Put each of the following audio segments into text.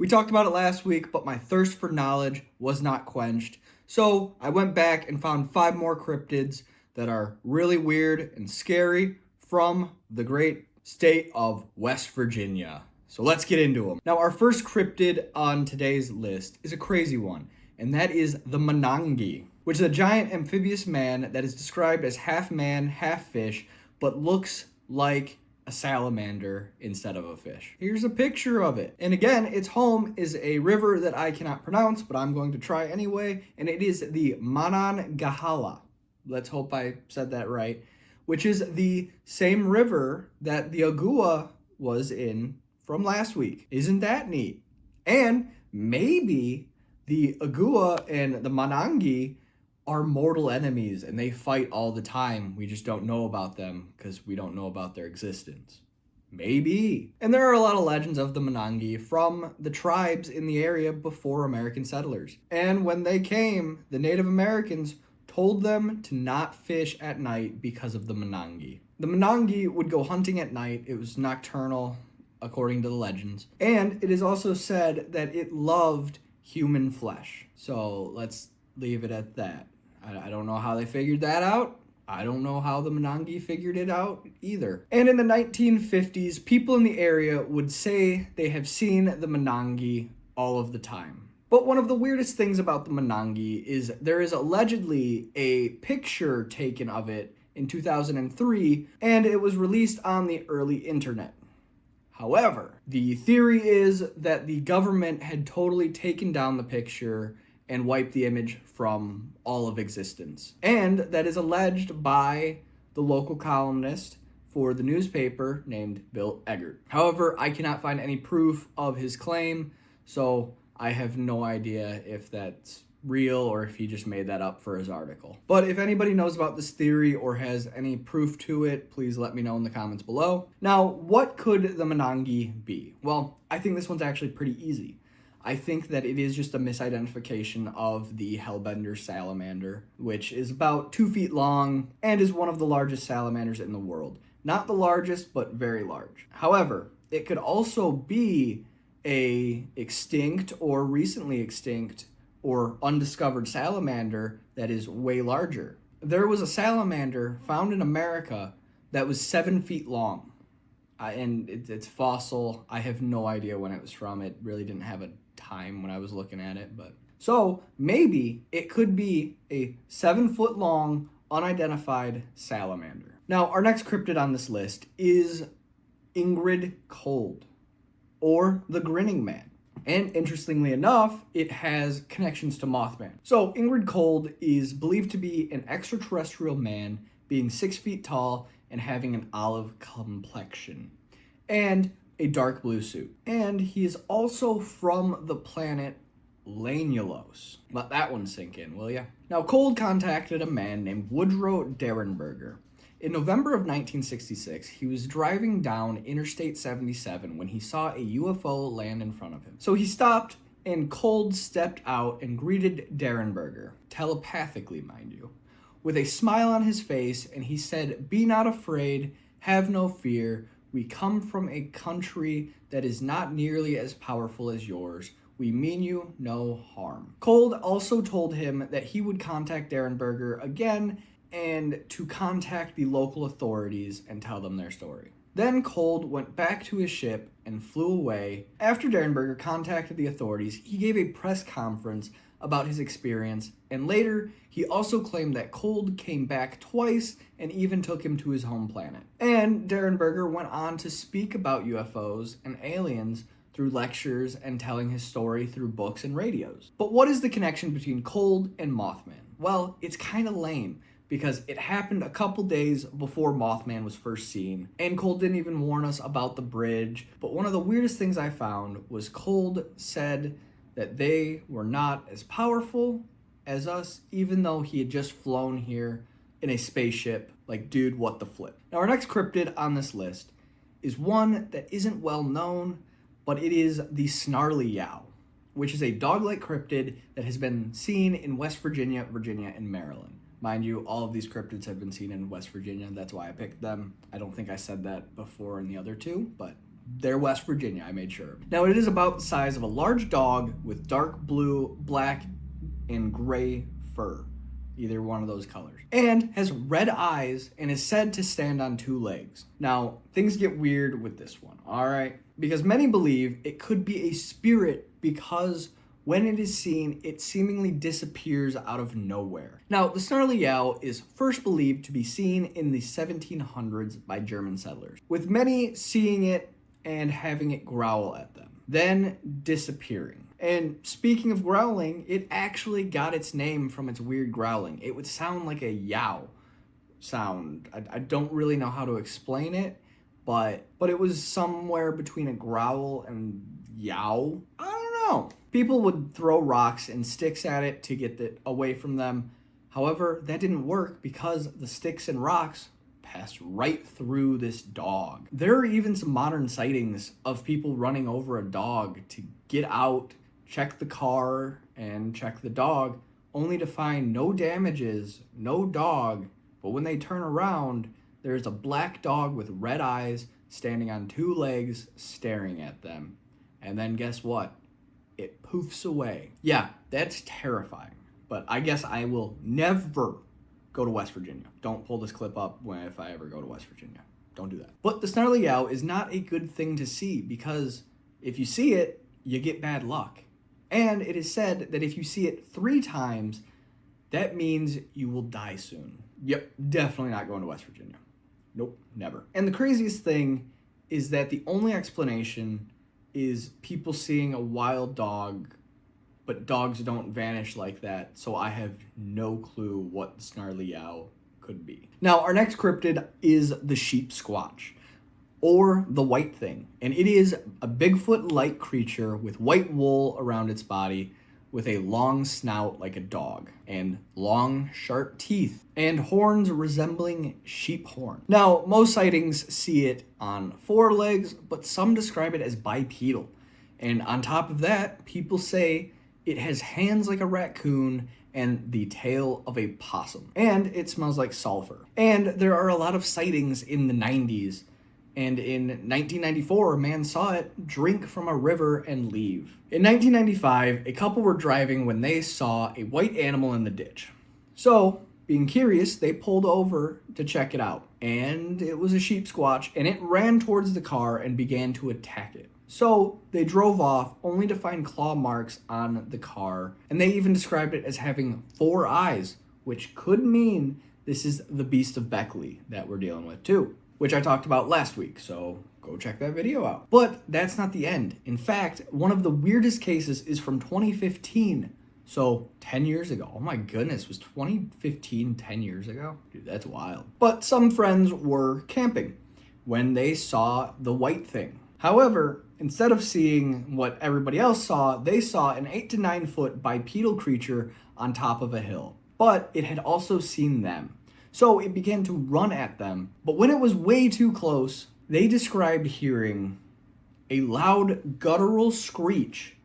We talked about it last week, but my thirst for knowledge was not quenched. So I went back and found 5 more cryptids that are really weird and scary from the great state of West Virginia. So let's get into them. Now, our first cryptid on today's list is a crazy one, and that is the Monangi, which is a giant amphibious man that is described as half man, half fish, but looks like a salamander instead of a fish. Here's a picture of it. And again, its home is a river that I cannot pronounce, but I'm going to try anyway, and it is the Monongahela. Let's hope I said that right, which is the same river that the Agua was in from last week. Isn't that neat? And maybe the Agua and the Monangi are mortal enemies and they fight all the time. We just don't know about them because we don't know about their existence. Maybe. And there are a lot of legends of the Monangi from the tribes in the area before American settlers. And when they came, the Native Americans told them to not fish at night because of the Monangi. The Monangi would go hunting at night. It was nocturnal, according to the legends. And it is also said that it loved human flesh. So let's leave it at that. I don't know how they figured that out. I don't know how the Monangi figured it out either. And in the 1950s, people in the area would say they have seen the Monangi all of the time. But one of the weirdest things about the Monangi is there is allegedly a picture taken of it in 2003, and it was released on the early internet. However, the theory is that the government had totally taken down the picture and wiped the image from all of existence. And that is alleged by the local columnist for the newspaper named Bill Eggert. However, I cannot find any proof of his claim, so I have no idea if that's real or if he just made that up for his article. But if anybody knows about this theory or has any proof to it, please let me know in the comments below. Now, what could the Monangi be? Well, I think this one's actually pretty easy. I think that it is just a misidentification of the hellbender salamander, which is about 2 feet long and is one of the largest salamanders in the world. Not the largest, but very large. However, it could also be a extinct or recently extinct or undiscovered salamander that is way larger. There was a salamander found in America that was 7 feet long. And it's fossil. I have no idea when it was from. It really didn't have a time when I was looking at it, but so maybe it could be a 7-foot long unidentified salamander. Now, our next cryptid on this list is Ingrid Cold, or the Grinning Man. And interestingly enough, it has connections to Mothman. So Ingrid Cold is believed to be an extraterrestrial man, being 6 feet tall and having an olive complexion and a dark blue suit. And he is also from the planet Lanulos. Let that one sink in, will ya? Now, Cold contacted a man named Woodrow Derenberger. In November of 1966, he was driving down Interstate 77 when he saw a UFO land in front of him. So he stopped, and Cold stepped out and greeted Derenberger, telepathically, mind you, with a smile on his face, and he said, "Be not afraid, have no fear. We come from a country that is not nearly as powerful as yours. We mean you no harm." Cold also told him that he would contact Derenberger again and to contact the local authorities and tell them their story. Then Cold went back to his ship and flew away. After Derenberger contacted the authorities, he gave a press conference about his experience, and later he also claimed that Cold came back twice and even took him to his home planet. And Derenberger went on to speak about UFOs and aliens through lectures and telling his story through books and radios. But what is the connection between Cold and Mothman? Well, it's kind of lame, because it happened a couple days before Mothman was first seen, and Cold didn't even warn us about the bridge. But one of the weirdest things I found was Cold said that they were not as powerful as us, even though he had just flown here in a spaceship. Like, dude, what the flip? Now, our next cryptid on this list is one that isn't well known, but it is the Snarly Yow, which is a dog-like cryptid that has been seen in West Virginia, Virginia, and Maryland. Mind you, all of these cryptids have been seen in West Virginia. That's why I picked them. I don't think I said that before in the other two, but They're West Virginia, I made sure. Now, it is about the size of a large dog with dark blue, black, and gray fur, either one of those colors, and has red eyes and is said to stand on 2 legs. Now, things get weird with this one, all right? Because many believe it could be a spirit because when it is seen, it seemingly disappears out of nowhere. Now, the snarly owl is first believed to be seen in the 1700s by German settlers, with many seeing it and having it growl at them, then disappearing. And speaking of growling, it actually got its name from its weird growling. It would sound like a yow sound. I don't really know how to explain it, but it was somewhere between a growl and yow. I don't know. People would throw rocks and sticks at it to get it away from them. However, that didn't work because the sticks and rocks passed right through this dog. There are even some modern sightings of people running over a dog to get out, check the car, and check the dog, only to find no damages, no dog, but when they turn around, there's a black dog with red eyes standing on 2 legs staring at them. And then guess what? It poofs away. Yeah, that's terrifying. But I guess I will never go to West Virginia. Don't pull this clip up if I ever go to West Virginia. Don't do that. But the snarly owl is not a good thing to see because if you see it, you get bad luck. And it is said that if you see it 3 times, that means you will die soon. Yep, definitely not going to West Virginia. Nope, never. And the craziest thing is that the only explanation is people seeing a wild dog, but dogs don't vanish like that, so I have no clue what the snarly owl could be. Now, our next cryptid is the sheep squatch, or the white thing, and it is a Bigfoot-like creature with white wool around its body, with a long snout like a dog, and long, sharp teeth, and horns resembling sheep horn. Now, most sightings see it on 4 legs, but some describe it as bipedal. And on top of that, people say it has hands like a raccoon and the tail of a possum. And it smells like sulfur. And there are a lot of sightings in the 90s. And in 1994, a man saw it drink from a river and leave. In 1995, a couple were driving when they saw a white animal in the ditch. So, being curious, they pulled over to check it out. And it was a sheep squatch, and it ran towards the car and began to attack it. So, they drove off, only to find claw marks on the car. And they even described it as having 4 eyes, which could mean this is the Beast of Beckley that we're dealing with too, which I talked about last week, so go check that video out. But that's not the end. In fact, one of the weirdest cases is from 2015, so 10 years ago. Oh my goodness, was 2015 10 years ago? Dude, that's wild. But some friends were camping when they saw the white thing. However, instead of seeing what everybody else saw, they saw an 8 to 9 foot bipedal creature on top of a hill. But it had also seen them. So it began to run at them, but when it was way too close, they described hearing a loud guttural screech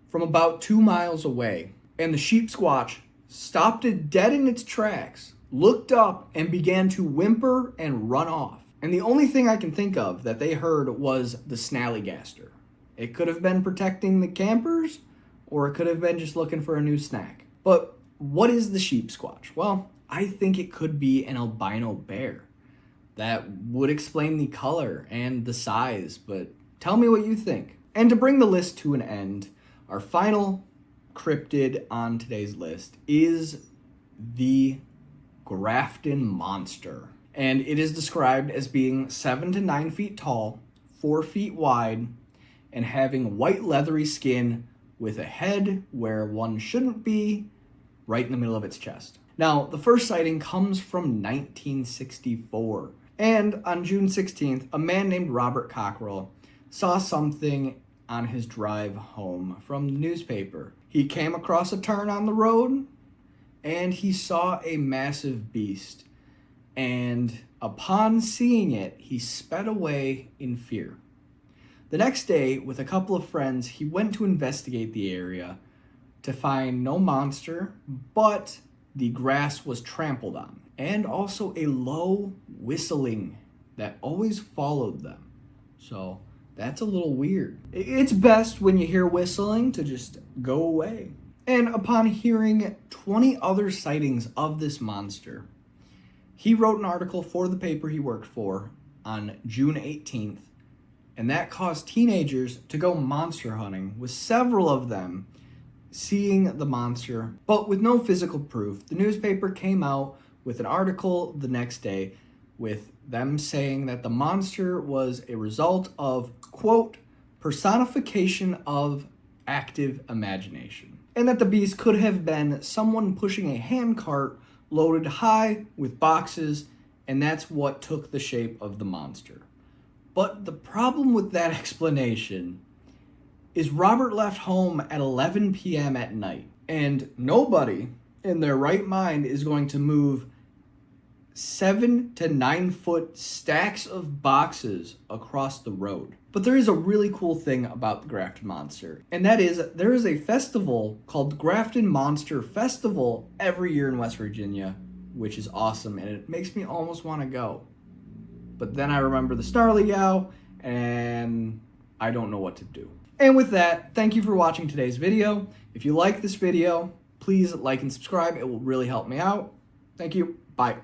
from about 2 miles away. And the sheep squatch stopped it dead in its tracks, looked up, and began to whimper and run off. And the only thing I can think of that they heard was the snallygaster. It could have been protecting the campers, or it could have been just looking for a new snack. But what is the sheep squatch? Well, I think it could be an albino bear. That would explain the color and the size, but tell me what you think. And to bring the list to an end, our final cryptid on today's list is the Grafton Monster. And it is described as being 7 to 9 feet tall, 4 feet wide, and having white leathery skin with a head where one shouldn't be, right in the middle of its chest. Now, the first sighting comes from 1964, and on June 16th, a man named Robert Cockrell saw something on his drive home from the newspaper. He came across a turn on the road, and he saw a massive beast, and upon seeing it, he sped away in fear. The next day, with a couple of friends, he went to investigate the area to find no monster, but the grass was trampled on, and also a low whistling that always followed them. So That's a little weird. It's best when you hear whistling to just go away. And upon hearing 20 other sightings of this monster, he wrote an article for the paper he worked for on June 18th, and that caused teenagers to go monster hunting, with several of them seeing the monster, but with no physical proof. The newspaper came out with an article the next day with them saying that the monster was a result of, quote, personification of active imagination, and that the beast could have been someone pushing a handcart loaded high with boxes, and that's what took the shape of the monster. But the problem with that explanation is Robert left home at 11 p.m. at night, and nobody in their right mind is going to move 7 to 9 foot stacks of boxes across the road. But there is a really cool thing about the Grafton Monster, and that is there is a festival called the Grafton Monster Festival every year in West Virginia, which is awesome, and it makes me almost want to go. But then I remember the Snarly Yow, and I don't know what to do. And with that, thank you for watching today's video. If you like this video, please like and subscribe. It will really help me out. Thank you. Bye.